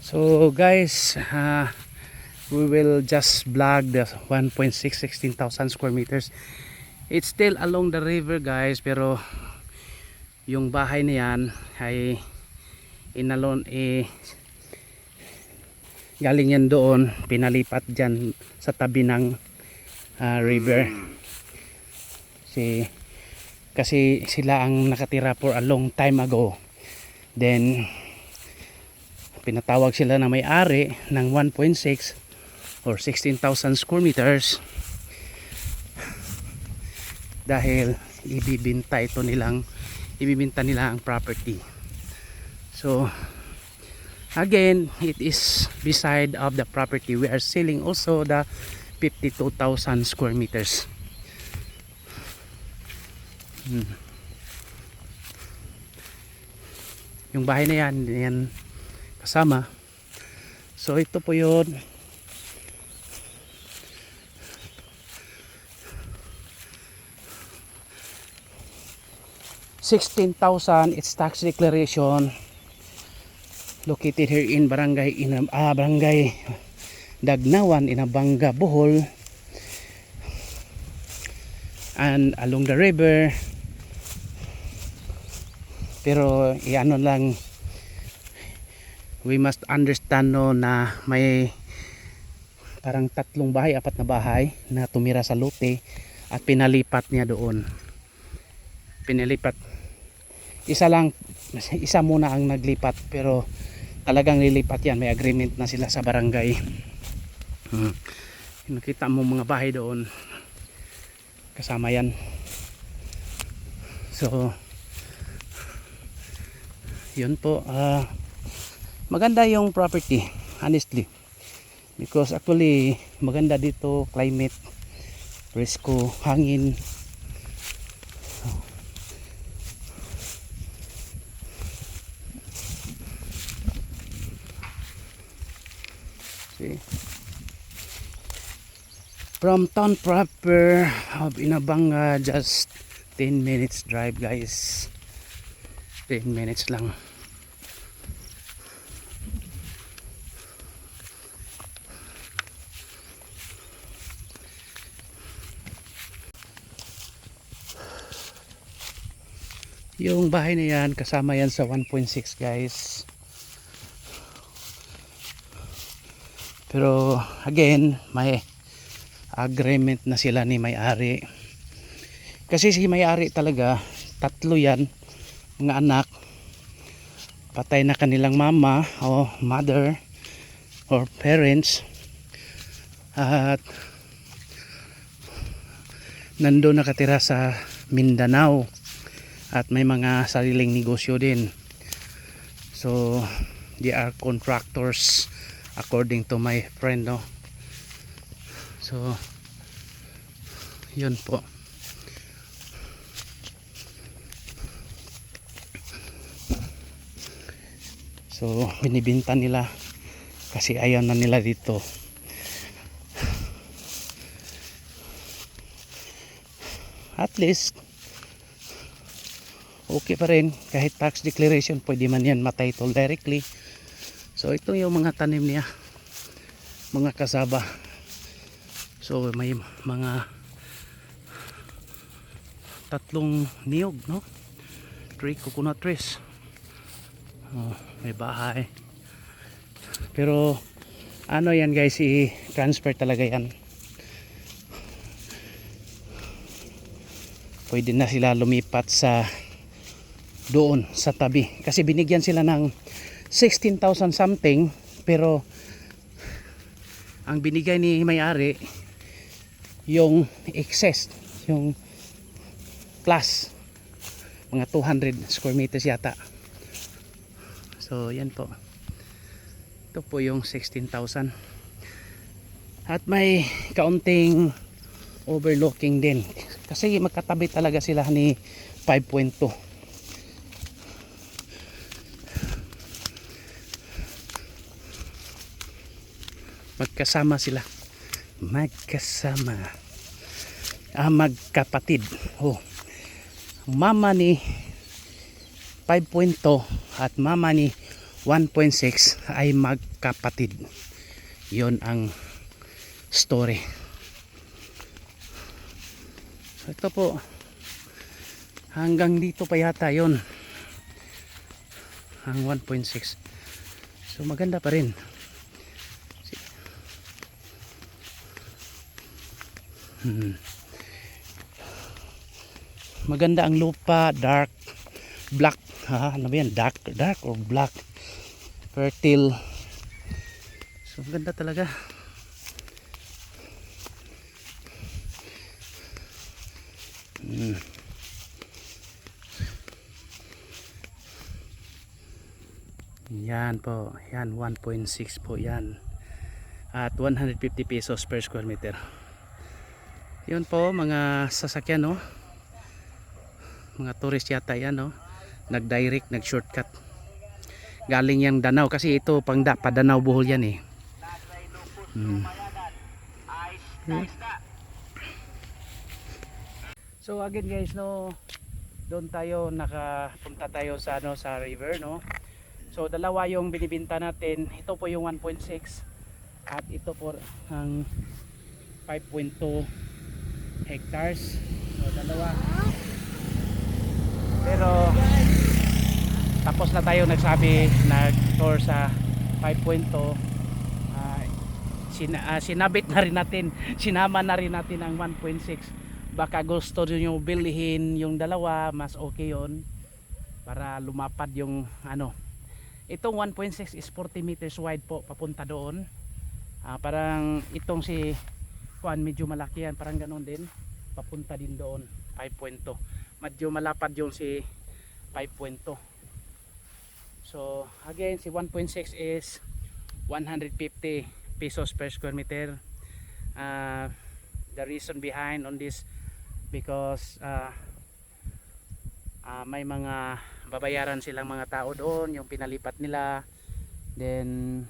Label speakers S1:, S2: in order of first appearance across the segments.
S1: So guys, we will just vlog the 16,000 square meters. It's still along the river guys, pero yung bahay na yan ay inalon galing yan doon, pinalipat dyan sa tabi ng river. Kasi sila ang nakatira for a long time ago. Then pinatawag sila na may-ari ng 1.6 or 16,000 square meters dahil ibibenta nila ang property. So again, it is beside of the property. We are selling also the 52,000 square meters. Yung bahay na yan kasama. So ito po yun. $16,000. It's tax declaration. Located here in Barangay Dagnawan, Inabanga, Bohol, and along the river. Pero iano lang, we must understand no, na may parang tatlong bahay, apat na bahay na tumira sa lote at pinalipat niya doon. Isa muna ang naglipat, pero talagang nilipat yan. May agreement na sila sa barangay. Nakita mo mga bahay doon, kasama yan. So yun po, maganda yung property honestly, because actually maganda dito, climate, presko, hangin. See? From town proper of Inabanga, just 10 minutes drive guys. 10 minutes lang. Yung bahay na yan, kasama yan sa 1.6 guys. Pero again, may agreement na sila ni may-ari. Kasi si may-ari talaga, tatlo yan, mga anak. Patay na kanilang mama o mother or parents. At nandun nakatira sa Mindanao. At may mga sariling negosyo din. So they are contractors according to my friend, no? So yun po. So binibinta nila kasi ayaw na nila dito. At least okay pa rin, kahit tax declaration pwede man yan ma-title directly. So ito yung mga tanim niya, mga kasaba. So may mga tatlong niyog, no? 3 coconut trees. May bahay. Pero ano yan guys, i-transfer talaga yan. Pwede na sila lumipat sa doon sa tabi, kasi binigyan sila ng 16,000 something, pero ang binigay ni may-ari yung excess, yung plus mga 200 square meters yata. So yan po, ito po yung 16,000 at may kaunting overlooking din kasi magkatabi talaga sila ni 5.2. Magkasama sila, magkapatid. Mama ni 5.2 at mama ni 1.6 ay magkapatid. Yon ang story. So ito po, hanggang dito pa yata yon ang 1.6. So maganda pa rin. Maganda ang lupa, dark black, ano ba yan, dark or black, fertile. So maganda talaga. Yan po, yan 1.6 po yan, at 150 pesos per square meter. Yun po mga sasakyan, no, mga tourist yata yan, no, nag-direct, nag-shortcut galing yang Danau, kasi ito pang Padanaw Bohol yan eh. So again guys, no, doon tayo nakapunta tayo sa ano, sa river, no. So dalawa yung binibenta natin. Ito po yung 1.6 at ito po ang 5.2 hectares. So dalawa. Pero tapos na tayo nag-tour sa 5.2. Sinabit na rin natin, sinama na rin natin ang 1.6. Baka gusto nyo bilhin yung dalawa, mas okay yon para lumapad yung ano. Itong 1.6 is 40 meters wide po papunta doon. Parang itong si Juan medyo malaki yan, parang ganoon din papunta din doon 5.2. Medyo malapad yung si 5.2. So again, si 1.6 is 150 pesos per square meter. The reason behind on this, because may mga babayaran silang mga tao doon, yung pinalipat nila. Then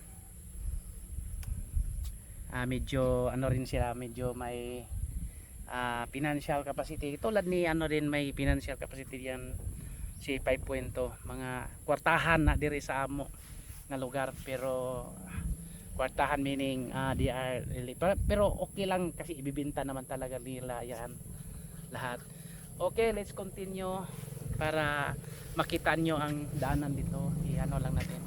S1: medyo ano rin sila, medyo may financial capacity. Tulad ni ano rin, may financial capacity yan si 5.2. Mga kwartahan na diri sa amo na lugar, pero kwartahan meaning they are really, pero okay lang kasi ibibenta naman talaga nila yan lahat. Okay, let's continue para makita nyo ang daanan dito. I-ano lang natin.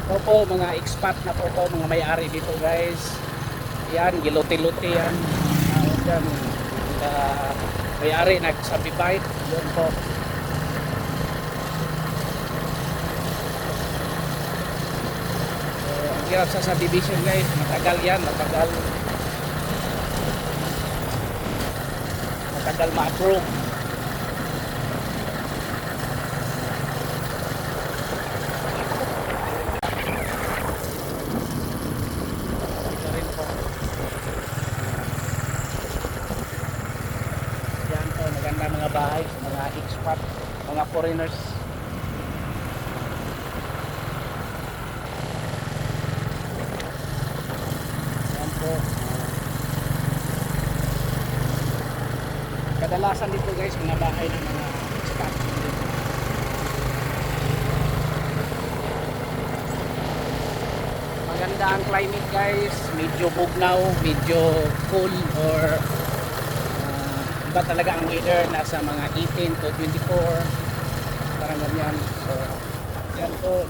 S1: Ito po mga expat na po ito, mga may-ari dito guys. Yan, giluti-luti yan. Yan, may-ari nagsabibite. Yan po. So, ang hirap sa subdivision guys, matagal yan, matagal ma-approve. Mga bahay, mga expat, mga foreigners. Yan po. Kadalasan dito guys, mga bahay ng mga expat. Maganda ang climate guys, medyo bugnaw, medyo cool, or talaga ang weather nasa mga 18 to 24 Yan po,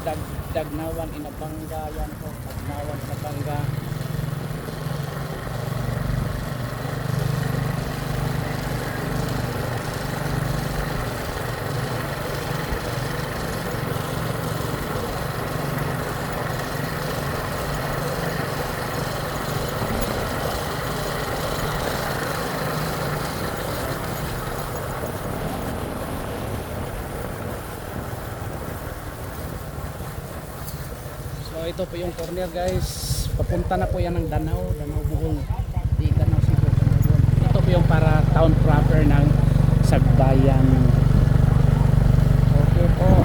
S1: Dagnawan Inabanga. Yan po, Dagnawan Inabanga. So ito po yung corner guys. Papunta na po yan ng Danau, Danau Bohol. Di Danau Cebu, Danau Bohol. Ito po yung para town proper ng Sagbayan. Okay po.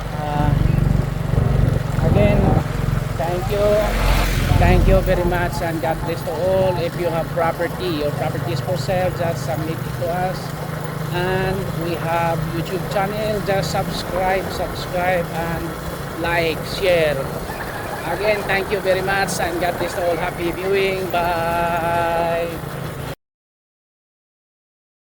S1: Again, thank you. Thank you very much and God bless to all. If you have property or properties for sale, just submit it to us. And we have YouTube channel. Just subscribe and like, share. Again, thank you very much and God bless to all. Happy viewing. Bye.